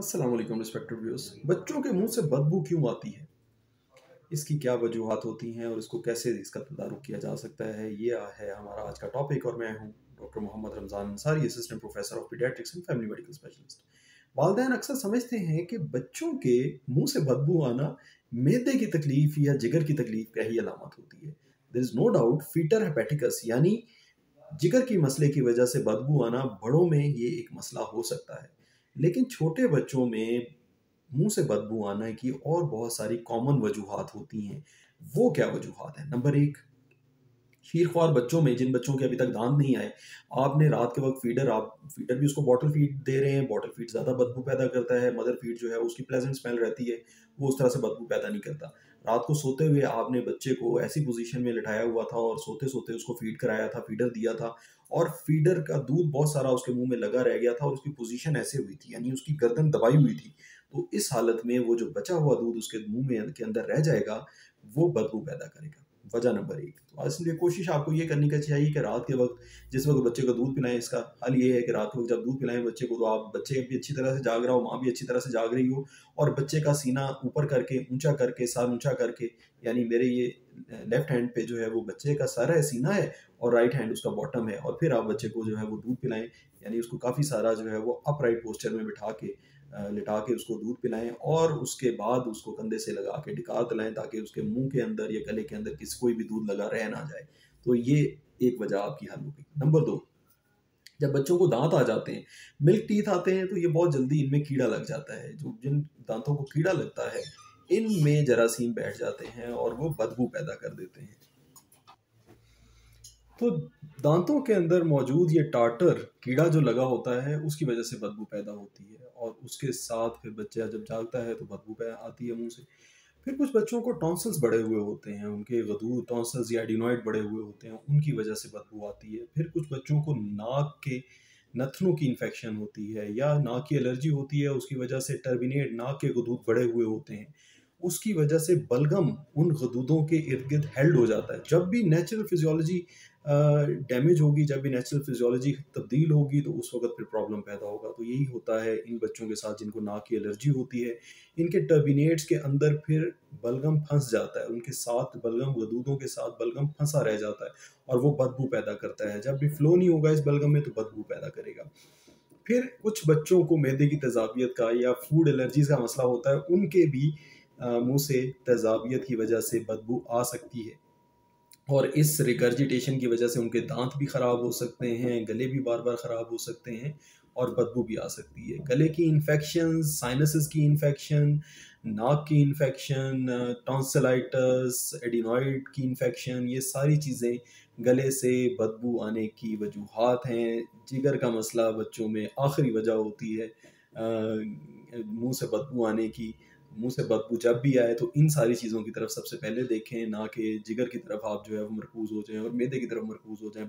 अस्सलाम वालेकुम respected viewers. बच्चों के मुंह से बदबू क्यों आती है, इसकी क्या वजूहात होती हैं और इसको कैसे इसका तदारुक किया जा सकता है, ये है हमारा आज का टॉपिक। और मैं हूं doctor Mohammad Ramzan Ansari, assistant professor of paediatrics and family medical specialist. वालिदैन अक्सर समझते हैं कि बच्चों के मुंह से बदबू आना मैदे की तकलीफ या जिगर की तकलीफ का ही अलामत होती है। There is no doubt fetor hepaticus यानी जिगर की मसले की वजह से बदबू आना बड़ों में ये एक मसला हो सकता है, लेकिन छोटे बच्चों में मुंह से बदबू आने की और बहुत सारी कॉमन वजूहात होती हैं। वो क्या वजूहात है? नंबर एक, शीरख्वार बच्चों में, जिन बच्चों के अभी तक दांत नहीं आए, आपने रात के वक्त आप फीडर भी उसको बॉटल फीड दे रहे हैं। बॉटल फीड ज़्यादा बदबू पैदा करता है, मदर फीड जो है उसकी प्लेजेंट स्मेल रहती है, वो उस तरह से बदबू पैदा नहीं करता। रात को सोते हुए आपने बच्चे को ऐसी पोजीशन में लिटाया हुआ था और सोते सोते उसको फीड कराया था, फीडर दिया था, और फीडर का दूध बहुत सारा उसके मुंह में लगा रह गया था और उसकी पोजीशन ऐसे हुई थी, यानी उसकी गर्दन दबाई हुई थी। तो इस हालत में वो जो बचा हुआ दूध उसके मुंह में के अंदर रह जाएगा, वो बदबू पैदा करेगा। वजह नंबर एक। तो इसलिए कोशिश आपको ये करनी का चाहिए कि रात के वक्त, जिस वक्त बच्चे को दूध पिलाएं, इसका हल ये है कि रात के वक्त जब दूध पिलाएं बच्चे को, तो आप बच्चे भी अच्छी तरह से जाग रहा हो, माँ भी अच्छी तरह से जाग रही हो, और बच्चे का सीना ऊपर करके, ऊंचा करके, सर ऊंचा करके, यानी मेरे ये लेफ्ट हैंड पे जो है वो बच्चे का सर है, सीना है, और राइट हैंड उसका बॉटम है, और फिर आप बच्चे को जो है वो दूध पिलाएं। यानी उसको काफ़ी सारा जो है वो अपराइट पोस्चर में बिठा के, लिटा के उसको दूध पिलाएं, और उसके बाद उसको कंधे से लगा के डिकार दिलाएं, ताकि उसके मुंह के अंदर या गले के अंदर किसी कोई भी दूध लगा रह ना जाए। तो ये एक वजह आपकी हल होगी। नंबर दो, जब बच्चों को दांत आ जाते हैं, मिल्क टीथ आते हैं, तो ये बहुत जल्दी इनमें कीड़ा लग जाता है। जो जिन दांतों को कीड़ा लगता है, इनमें जरासीम बैठ जाते हैं और वो बदबू पैदा कर देते हैं। तो दांतों के अंदर मौजूद ये टार्टर कीड़ा जो लगा होता है, उसकी वजह से बदबू पैदा होती है, और उसके साथ फिर बच्चा जब जागता है तो बदबू पैदा आती है मुंह से। फिर कुछ बच्चों को टॉन्सिल्स बढ़े हुए होते हैं, उनके गदूर टॉन्सिल्स या एडिनॉइड बढ़े हुए होते हैं, उनकी वजह से बदबू आती है। फिर कुछ बच्चों को नाक के नथनों की इन्फेक्शन होती है, या नाक की एलर्जी होती है, उसकी वजह से टर्बिनेट नाक के गदूद बढ़े हुए होते हैं, उसकी वजह से बलगम उन गदूदों के इर्द गिर्द हेल्ड हो जाता है। जब भी नेचुरल फिजियोलॉजी डैमेज होगी, जब भी नेचुरल फिजियोलॉजी तब्दील होगी, तो उस वक्त फिर प्रॉब्लम पैदा होगा। तो यही होता है इन बच्चों के साथ जिनको नाक की एलर्जी होती है। इनके टर्बिनेट्स के अंदर फिर बलगम फंस जाता है, उनके साथ बलगम, गदूदों के साथ बलगम फंसा रह जाता है, और वो बदबू पैदा करता है। जब भी फ्लो नहीं होगा इस बलगम में, तो बदबू पैदा करेगा। फिर कुछ बच्चों को मैदे की तेजाबियत का या फूड एलर्जीज का मसला होता है, उनके भी मुंह से तेजाबियत की वजह से बदबू आ सकती है, और इस रिगर्जिटेशन की वजह से उनके दांत भी ख़राब हो सकते हैं, गले भी बार बार ख़राब हो सकते हैं, और बदबू भी आ सकती है। गले की इन्फेक्शन, साइनसेस की इन्फेक्शन, नाक की इन्फेक्शन, टॉन्सिलाइटिस, एडिनॉइड की इन्फेक्शन, ये सारी चीज़ें गले से बदबू आने की वजूहात हैं। जिगर का मसला बच्चों में आखिरी वजह होती है मुंह से बदबू आने की। मुंह से बदबू जब भी आए तो इन सारी चीज़ों की तरफ सबसे पहले देखें, ना कि जिगर की तरफ आप जो है वो मरकूज़ हो जाएं और मैदे की तरफ मरकूज़ हो जाएं।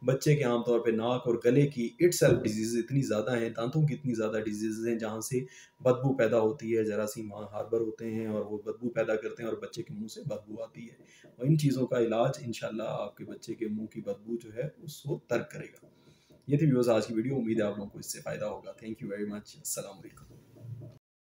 बच्चे के आमतौर पे नाक और गले की इटसेल्फ डिजीज़ इतनी ज़्यादा हैं, दांतों की इतनी ज़्यादा डिजीज़ हैं जहाँ से बदबू पैदा होती है, जरासीम वहाँ हार्बर होते हैं और वो बदबू पैदा करते हैं, और बच्चे के मुंह से बदबू आती है। और इन चीज़ों का इलाज इंशाल्लाह आपके बच्चे के मुंह की बदबू जो है उसको तर्क करेगा। ये थी व्यूअर्स आज की वीडियो। उम्मीद है आप लोगों को इससे फ़ायदा होगा। Thank you very much. अस्सलाम वालेकुम।